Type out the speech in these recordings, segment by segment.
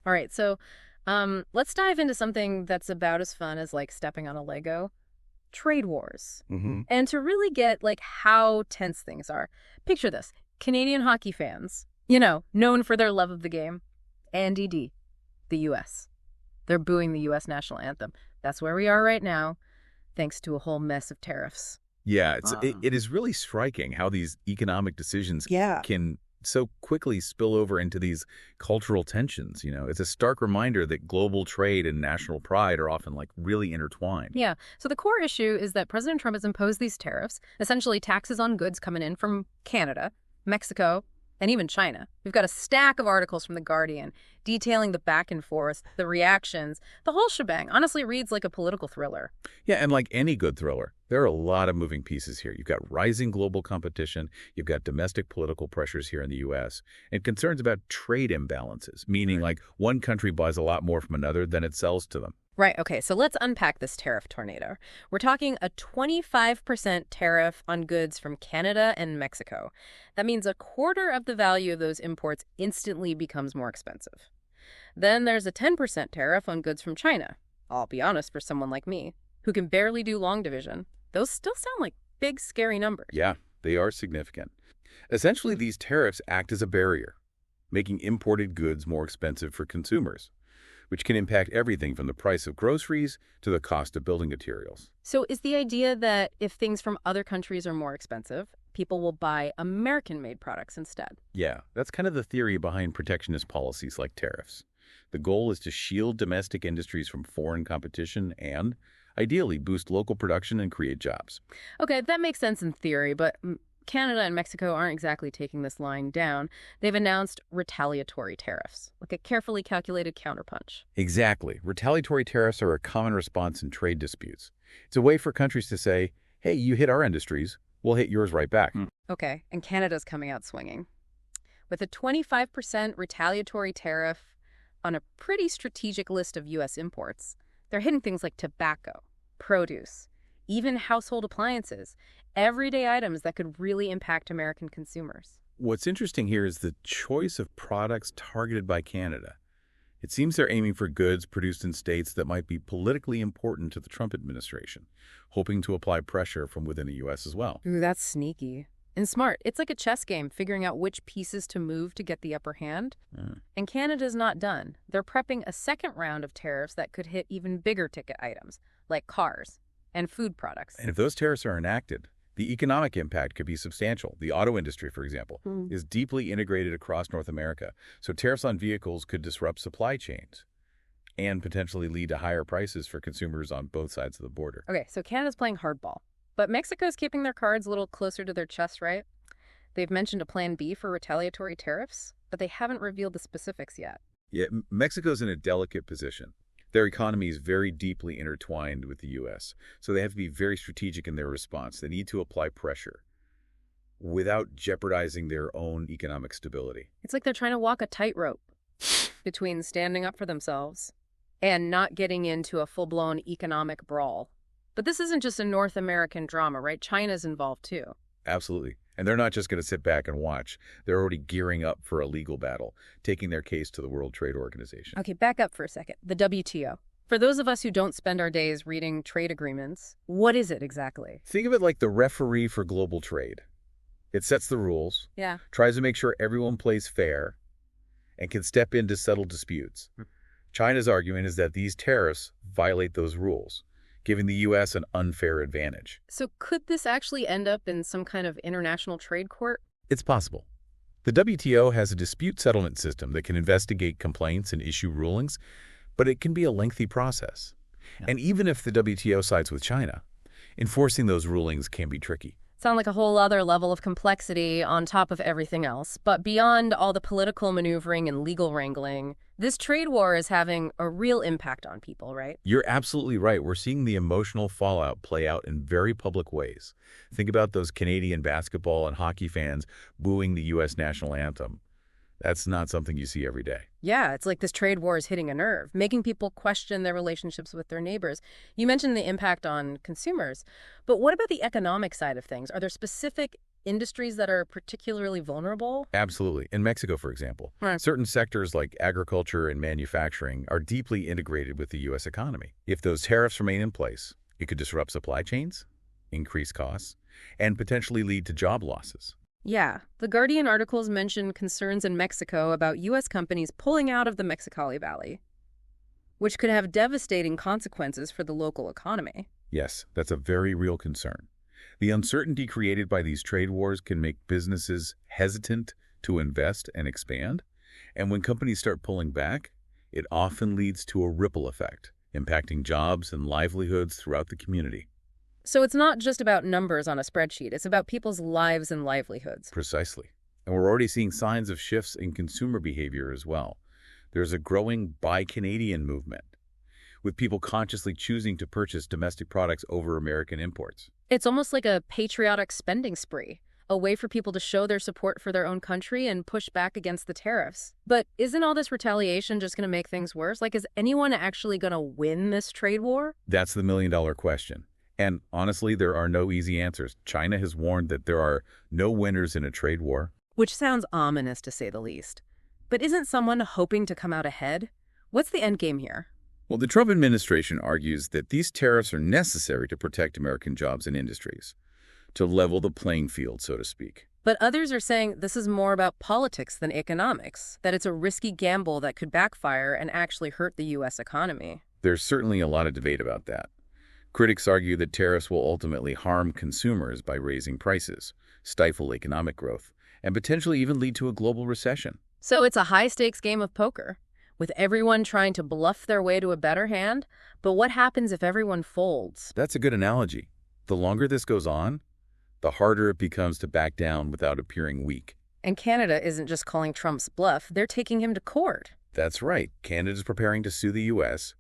All right, so let's dive into something that's about as fun as like stepping on a Lego. Trade wars. Hmm. And to really get like how tense things are, picture this. Canadian hockey fans, known for their love of the game, and the U.S. They're booing the U.S. national anthem. That's where we are right now, thanks to a whole mess of tariffs. Yeah, it is really striking how these economic decisions Yeah. can so quickly spill over into these cultural tensions. It's a stark reminder that global trade and national pride are often like really intertwined. Yeah. So the core issue is that President Trump has imposed these tariffs, essentially taxes on goods coming in from Canada, Mexico, and even China. We've got a stack of articles from The Guardian detailing the back and forth, the reactions, the whole shebang. Honestly, reads like a political thriller. Yeah, and like any good thriller, there are a lot of moving pieces here. You've got rising global competition, you've got domestic political pressures here in the U.S., and concerns about trade imbalances, meaning like one country buys a lot more from another than it sells to them. Right, okay, so let's unpack this tariff tornado. We're talking a 25% tariff on goods from Canada and Mexico. That means a quarter of the value of those imports instantly becomes more expensive. Then there's a 10% tariff on goods from China. I'll be honest, for someone like me, who can barely do long division, those still sound like big, scary numbers. Yeah, they are significant. Essentially, these tariffs act as a barrier, making imported goods more expensive for consumers, which can impact everything from the price of groceries to the cost of building materials. So is the idea that if things from other countries are more expensive, people will buy American-made products instead? Yeah, that's kind of the theory behind protectionist policies like tariffs. The goal is to shield domestic industries from foreign competition and, ideally, boost local production and create jobs. Okay, that makes sense in theory, but Canada and Mexico aren't exactly taking this line down. They've announced retaliatory tariffs, like a carefully calculated counterpunch. Exactly. Retaliatory tariffs are a common response in trade disputes. It's a way for countries to say, hey, you hit our industries, we'll hit yours right back. Okay, and Canada's coming out swinging. With a 25% retaliatory tariff on a pretty strategic list of U.S. imports, they're hitting things like tobacco, produce, even household appliances, everyday items that could really impact American consumers. What's interesting here is the choice of products targeted by Canada. It seems they're aiming for goods produced in states that might be politically important to the Trump administration, hoping to apply pressure from within the U.S. as well. Ooh, that's sneaky. And smart. It's like a chess game, figuring out which pieces to move to get the upper hand. And Canada's not done. They're prepping a second round of tariffs that could hit even bigger ticket items, like cars and food products. And if those tariffs are enacted, the economic impact could be substantial. The auto industry, for example, is deeply integrated across North America, so tariffs on vehicles could disrupt supply chains and potentially lead to higher prices for consumers on both sides of the border. Okay, so Canada's playing hardball. But Mexico's keeping their cards a little closer to their chest, right? They've mentioned a plan B for retaliatory tariffs, but they haven't revealed the specifics yet. Yeah, Mexico's in a delicate position. Their economy is very deeply intertwined with the U.S., so they have to be very strategic in their response. They need to apply pressure without jeopardizing their own economic stability. It's like they're trying to walk a tightrope between standing up for themselves and not getting into a full-blown economic brawl. But this isn't just a North American drama, right? China's involved too. Absolutely. And they're not just going to sit back and watch. They're already gearing up for a legal battle, taking their case to the World Trade Organization. Okay, back up for a second. The WTO. For those of us who don't spend our days reading trade agreements, what is it exactly? Think of it like the referee for global trade. It sets the rules, Yeah. tries to make sure everyone plays fair, and can step in to settle disputes. China's argument is that these tariffs violate those rules, giving the U.S. an unfair advantage. So could this actually end up in some kind of international trade court? It's possible. The WTO has a dispute settlement system that can investigate complaints and issue rulings, but it can be a lengthy process. And even if the WTO sides with China, enforcing those rulings can be tricky. Sound like a whole other level of complexity on top of everything else. But beyond all the political maneuvering and legal wrangling, this trade war is having a real impact on people, right? You're absolutely right. We're seeing the emotional fallout play out in very public ways. Think about those Canadian basketball and hockey fans booing the U.S. national anthem. That's not something you see every day. Yeah, it's like this trade war is hitting a nerve, making people question their relationships with their neighbors. You mentioned the impact on consumers, but what about the economic side of things? Are there specific industries that are particularly vulnerable? Absolutely. In Mexico, for example, Right. certain sectors like agriculture and manufacturing are deeply integrated with the U.S. economy. If those tariffs remain in place, it could disrupt supply chains, increase costs, and potentially lead to job losses. Yeah, the Guardian articles mention concerns in Mexico about U.S. companies pulling out of the Mexicali Valley, which could have devastating consequences for the local economy. Yes, that's a very real concern. The uncertainty created by these trade wars can make businesses hesitant to invest and expand. And when companies start pulling back, it often leads to a ripple effect, impacting jobs and livelihoods throughout the community. So it's not just about numbers on a spreadsheet, it's about people's lives and livelihoods. Precisely. And we're already seeing signs of shifts in consumer behavior as well. There's a growing Buy Canadian movement, with people consciously choosing to purchase domestic products over American imports. It's almost like a patriotic spending spree, a way for people to show their support for their own country and push back against the tariffs. But isn't all this retaliation just going to make things worse? Like, is anyone actually going to win this trade war? That's the million-dollar question. And honestly, there are no easy answers. China has warned that there are no winners in a trade war. Which sounds ominous, to say the least. But isn't someone hoping to come out ahead? What's the end game here? Well, the Trump administration argues that these tariffs are necessary to protect American jobs and industries, to level the playing field, so to speak. But others are saying this is more about politics than economics, that it's a risky gamble that could backfire and actually hurt the U.S. economy. There's certainly a lot of debate about that. Critics argue that tariffs will ultimately harm consumers by raising prices, stifle economic growth, and potentially even lead to a global recession. So it's a high-stakes game of poker, with everyone trying to bluff their way to a better hand. But what happens if everyone folds? That's a good analogy. The longer this goes on, the harder it becomes to back down without appearing weak. And Canada isn't just calling Trump's bluff, they're taking him to court. That's right. Canada's preparing to sue the U.S.,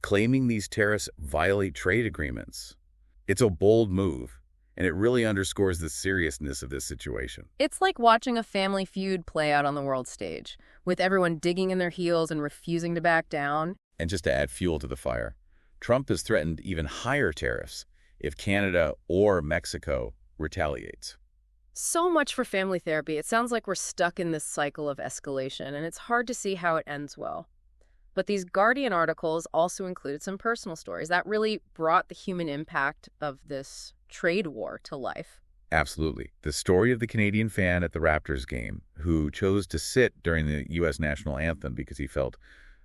claiming these tariffs violate trade agreements. It's a bold move, and it really underscores the seriousness of this situation. It's like watching a family feud play out on the world stage, with everyone digging in their heels and refusing to back down. And just to add fuel to the fire, Trump has threatened even higher tariffs if Canada or Mexico retaliates. So much for family therapy. It sounds like we're stuck in this cycle of escalation, and it's hard to see how it ends well. But these Guardian articles also included some personal stories that really brought the human impact of this trade war to life. Absolutely. The story of the Canadian fan at the Raptors game who chose to sit during the U.S. national anthem because he felt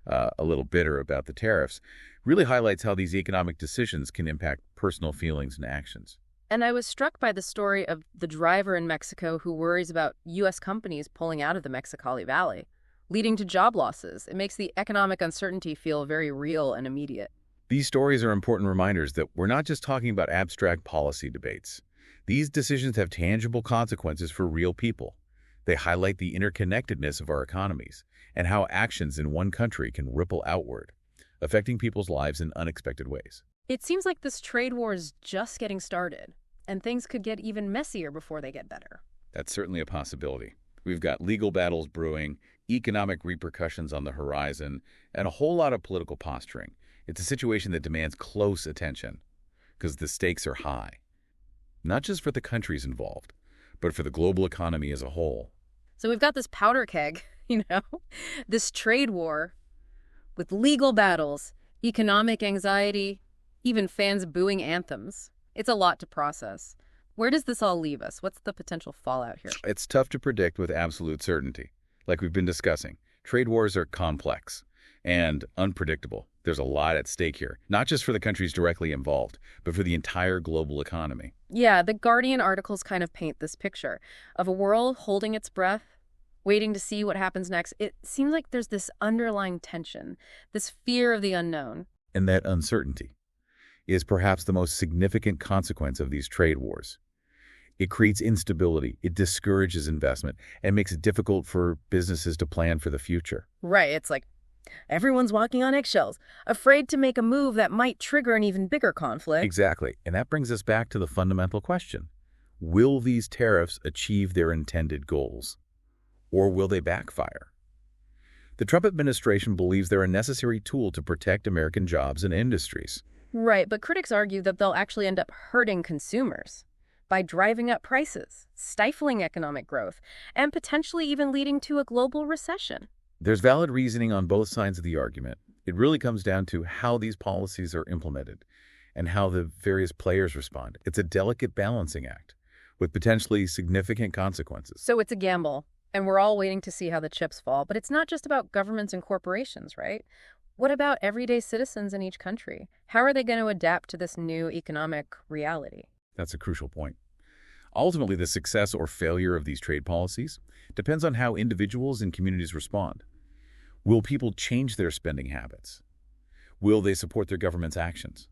a little bitter about the tariffs really highlights how these economic decisions can impact personal feelings and actions. And I was struck by the story of the driver in Mexico who worries about U.S. companies pulling out of the Mexicali Valley, leading to job losses. It makes the economic uncertainty feel very real and immediate. These stories are important reminders that we're not just talking about abstract policy debates. These decisions have tangible consequences for real people. They highlight the interconnectedness of our economies and how actions in one country can ripple outward, affecting people's lives in unexpected ways. It seems like this trade war is just getting started, and things could get even messier before they get better. That's certainly a possibility. We've got legal battles brewing, economic repercussions on the horizon, and a whole lot of political posturing. It's a situation that demands close attention because the stakes are high, not just for the countries involved, but for the global economy as a whole. So we've got this powder keg, this trade war with legal battles, economic anxiety, even fans booing anthems. It's a lot to process. Where does this all leave us? What's the potential fallout here? It's tough to predict with absolute certainty. Like we've been discussing, trade wars are complex and unpredictable. There's a lot at stake here, not just for the countries directly involved, but for the entire global economy. Yeah, the Guardian articles kind of paint this picture of a world holding its breath, waiting to see what happens next. It seems like there's this underlying tension, this fear of the unknown. And that uncertainty is perhaps the most significant consequence of these trade wars. It creates instability, it discourages investment, and makes it difficult for businesses to plan for the future. Right, it's like everyone's walking on eggshells, afraid to make a move that might trigger an even bigger conflict. Exactly, and that brings us back to the fundamental question. Will these tariffs achieve their intended goals? Or will they backfire? The Trump administration believes they're a necessary tool to protect American jobs and industries. Right, but critics argue that they'll actually end up hurting consumers. by driving up prices, stifling economic growth, and potentially even leading to a global recession. There's valid reasoning on both sides of the argument. It really comes down to how these policies are implemented and how the various players respond. It's a delicate balancing act with potentially significant consequences. So it's a gamble, and we're all waiting to see how the chips fall. But it's not just about governments and corporations, right? What about everyday citizens in each country? How are they going to adapt to this new economic reality? That's a crucial point. Ultimately, the success or failure of these trade policies depends on how individuals and communities respond. Will people change their spending habits? Will they support their government's actions?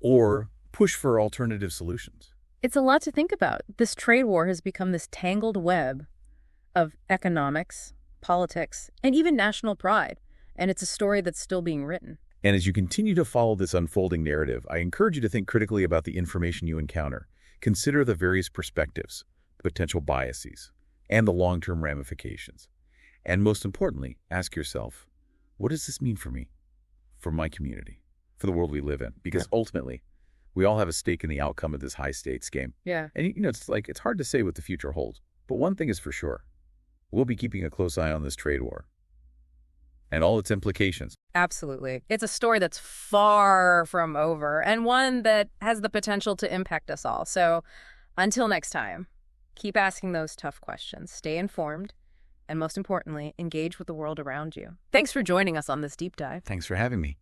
Or push for alternative solutions? It's a lot to think about. This trade war has become this tangled web of economics, politics, and even national pride. And it's a story that's still being written. And as you continue to follow this unfolding narrative, I encourage you to think critically about the information you encounter. Consider the various perspectives, potential biases, and the long-term ramifications. And most importantly, ask yourself, what does this mean for me, for my community, for the world we live in? Because ultimately, we all have a stake in the outcome of this high-stakes game. Yeah. And it's hard to say what the future holds. But one thing is for sure, we'll be keeping a close eye on this trade war and all its implications. Absolutely. It's a story that's far from over and one that has the potential to impact us all. So until next time, keep asking those tough questions, stay informed, and most importantly, engage with the world around you. Thanks for joining us on this deep dive. Thanks for having me.